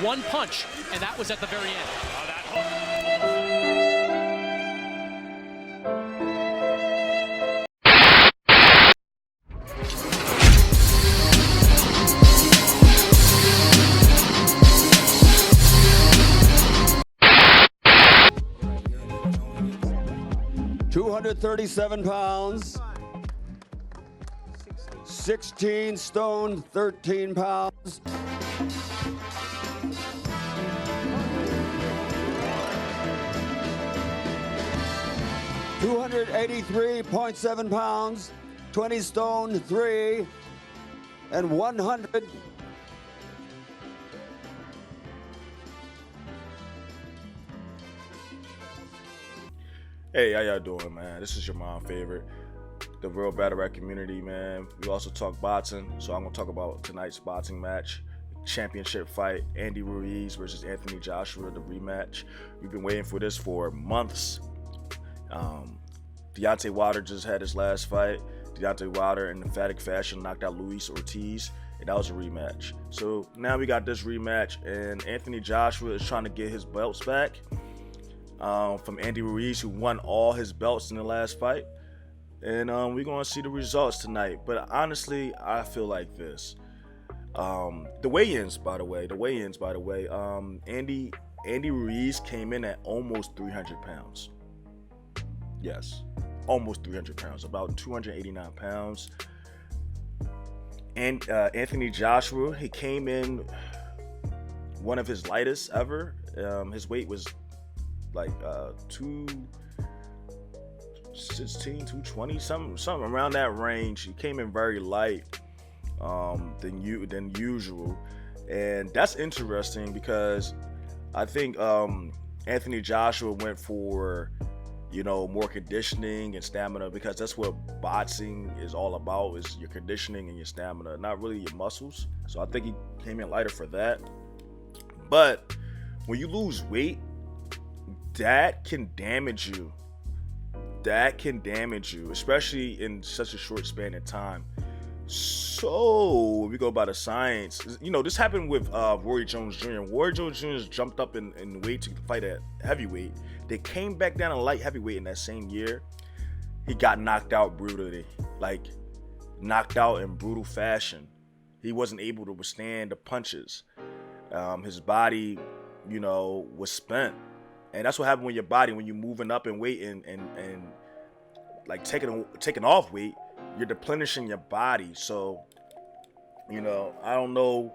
one punch, and that was at the very end. That hook. 237 pounds, 16 stone, 13 pounds. £283.7, 20 stone, 3, and 100. Hey, how y'all doing, man? This is your mom favorite, the real battle rap community, man. We also talk boxing, so I'm gonna talk about tonight's boxing match, championship fight, Andy Ruiz versus Anthony Joshua, the rematch. We've been waiting for this for months. Deontay Wilder just had his last fight. Deontay Wilder, in emphatic fashion, knocked out Luis Ortiz, and that was a rematch. So now we got this rematch, and Anthony Joshua is trying to get his belts back. From Andy Ruiz, who won all his belts in the last fight. And we're going to see the results tonight. But honestly, I feel like this. The weigh-ins, by the way. Andy Ruiz came in at almost 300 pounds. Yes, almost 300 pounds, about 289 pounds. And Anthony Joshua, he came in one of his lightest ever. His weight was like 216, 220, something around that range. He came in very light than usual, and that's interesting because I think Anthony Joshua went for, you know, more conditioning and stamina, because that's what boxing is all about, is your conditioning and your stamina, not really your muscles. So I think he came in lighter for that. But when you lose weight, that can damage you. Especially in such a short span of time. So we go by the science. You know, this happened with Roy Jones Jr. Roy Jones Jr. jumped up in weight to fight at heavyweight. They came back down to light heavyweight in that same year. He got knocked out brutally, like knocked out in brutal fashion. He wasn't able to withstand the punches. His body, you know, was spent. And that's what happened with your body when you're moving up in weight and like taking off weight. You're depleting your body. So, you know, I don't know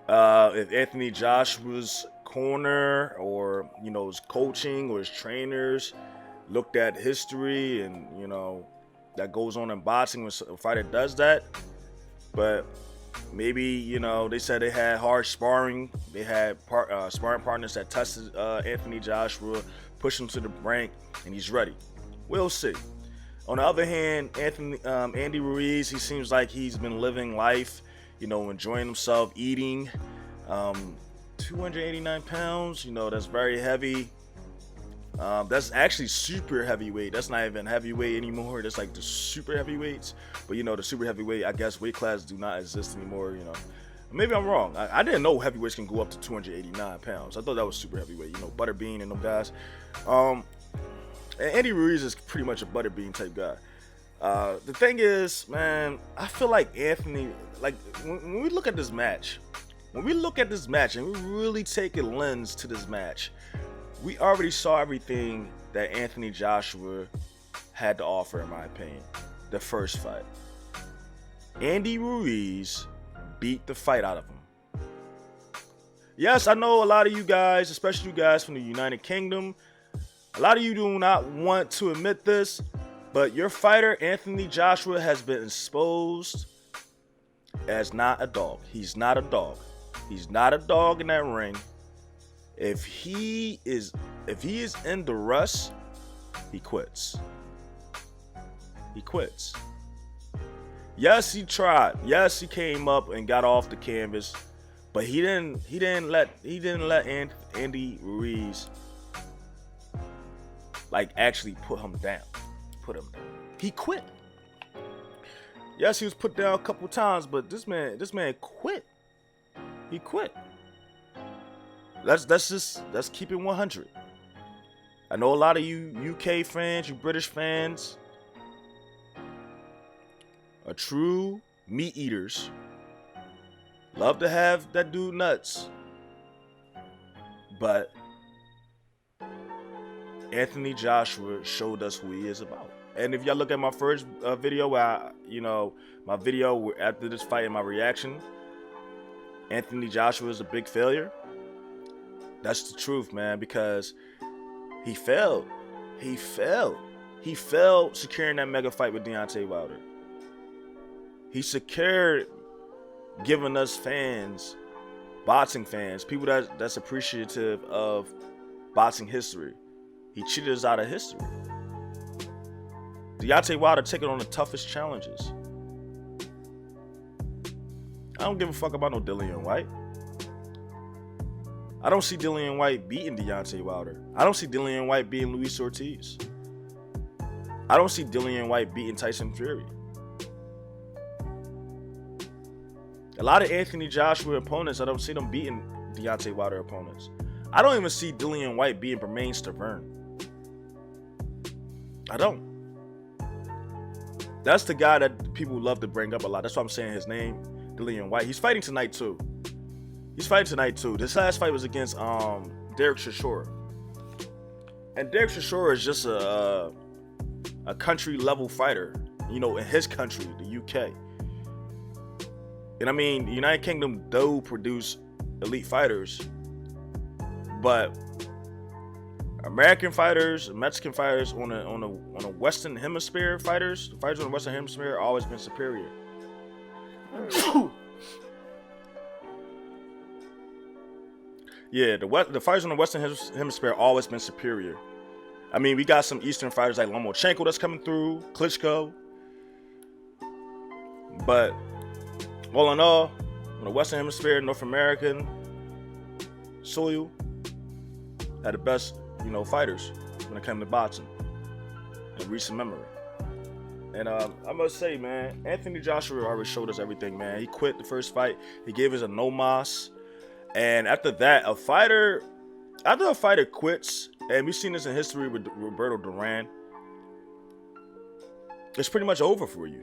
if Anthony Joshua's corner, or, you know, his coaching or his trainers looked at history, and, you know, that goes on in boxing when a fighter does that. But maybe, you know, they said they had hard sparring. They had sparring partners that tested Anthony Joshua, pushed him to the brink, and he's ready. We'll see. On the other hand, Andy Ruiz, he seems like he's been living life, you know, enjoying himself, eating. 289 pounds, you know, that's very heavy. That's actually super heavyweight. That's not even heavyweight anymore. That's like the super heavyweights. But, you know, the super heavyweight, I guess weight classes do not exist anymore, you know. Maybe I'm wrong. I didn't know heavyweights can go up to 289 pounds. I thought that was super heavyweight, you know, Butterbean and them guys. And Andy Ruiz is pretty much a Butterbean type guy. The thing is, man, I feel like Anthony, like, when we look at this match, and we really take a lens to this match, we already saw everything that Anthony Joshua had to offer, in my opinion. The first fight, Andy Ruiz beat the fight out of him. Yes, I know a lot of you guys, especially you guys from the United Kingdom, a lot of you do not want to admit this, but your fighter, Anthony Joshua, has been exposed as not a dog. He's not a dog. He's not a dog in that ring. If he is in the rust, he quits. He quits. Yes, he tried. Yes, he came up and got off the canvas, but he didn't let Andy Ruiz like actually put him down. He quit. Yes, he was put down a couple times, but this man quit. He quit. let's keep it 100. I know a lot of you UK fans, you British fans, are true meat eaters. Love to have that dude nuts. But Anthony Joshua showed us who he is about. And if y'all look at my first video where my video after this fight and my reaction, Anthony Joshua is a big failure. That's the truth, man, because he failed. He failed securing that mega fight with Deontay Wilder. He secured giving us fans, boxing fans, people that's appreciative of boxing history. He cheated us out of history. Deontay Wilder taking on the toughest challenges. I don't give a fuck about no Dillian White. I don't see Dillian White beating Deontay Wilder. I don't see Dillian White beating Luis Ortiz. I don't see Dillian White beating Tyson Fury. A lot of Anthony Joshua opponents, I don't see them beating Deontay Wilder opponents. I don't even see Dillian White beating Bermane Stiverne. I don't. That's the guy that people love to bring up a lot. That's why I'm saying his name, Dillian White. He's fighting tonight too. This last fight was against Derek Chisora. And Derek Chisora is just a country level fighter, in his country, the UK. And I mean, the United Kingdom do produce elite fighters, but American fighters, Mexican fighters on a Western Hemisphere fighters, the fighters on the Western Hemisphere have always been superior. Yeah, the fighters on the Western Hemisphere have always been superior. I mean, we got some Eastern fighters like Lomachenko that's coming through, Klitschko. But all in all, on the Western Hemisphere, North American soil had the best, fighters when it came to boxing in recent memory. And I must say, man, Anthony Joshua already showed us everything, man. He quit the first fight. He gave us a no mas. And after that, after a fighter quits, and we've seen this in history with Roberto Duran, it's pretty much over for you.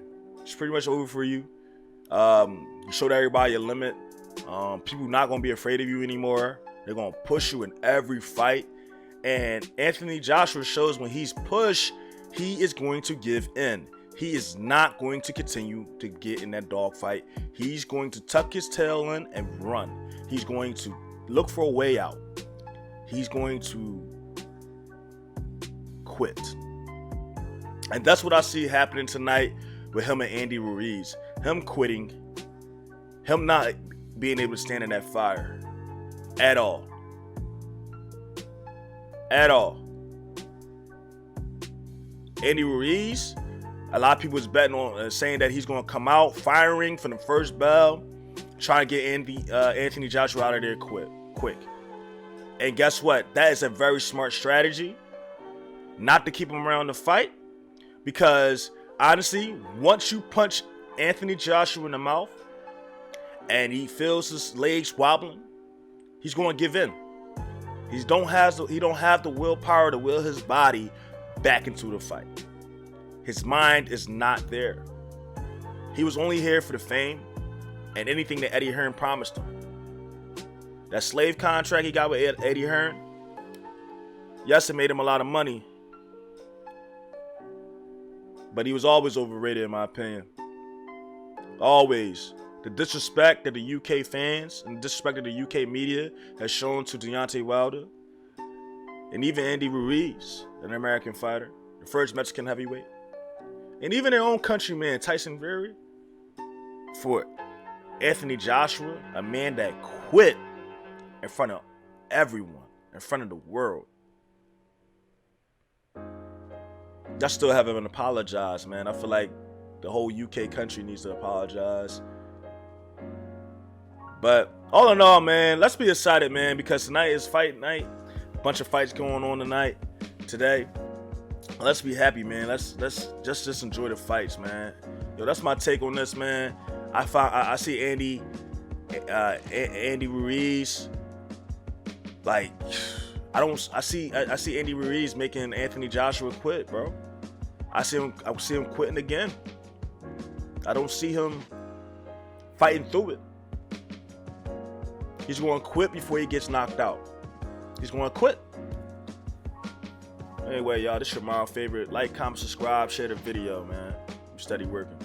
You showed everybody your limit. People not going to be afraid of you anymore. They're going to push you in every fight. And Anthony Joshua shows when he's pushed, he is going to give in. He is not going to continue to get in that dogfight. He's going to tuck his tail in and run. He's going to look for a way out. He's going to quit. And that's what I see happening tonight with him and Andy Ruiz. Him quitting. Him not being able to stand in that fire. At all. Andy Ruiz, a lot of people was betting on saying that he's going to come out firing from the first bell, trying to get Anthony Joshua out of there quick. And guess what? That is a very smart strategy, not to keep him around the fight, because honestly, once you punch Anthony Joshua in the mouth and he feels his legs wobbling, he's going to give in. He don't have the willpower to will his body back into the fight. His mind is not there. He was only here for the fame and anything that Eddie Hearn promised him. That slave contract he got with Eddie Hearn, yes, it made him a lot of money, but he was always overrated in my opinion. Always. The disrespect that the UK fans and the disrespect that the UK media has shown to Deontay Wilder, and even Andy Ruiz, an American fighter, the first Mexican heavyweight, and even their own countryman Tyson Fury, for Anthony Joshua, a man that quit in front of everyone, in front of the world. I still haven't apologized, man. I feel like the whole UK country needs to apologize. But all in all, man, let's be excited, man, because tonight is fight night. A bunch of fights going on today. Let's be happy, man. Let's just enjoy the fights, man. Yo, that's my take on this, man. I see Andy Ruiz Like, I see Andy Ruiz making Anthony Joshua quit, bro. I see him quitting again. I don't see him fighting through it. He's going to quit before he gets knocked out. He's going to quit. Anyway, y'all, this is your mom favorite. Like, comment, subscribe, share the video, man. I'm steady working.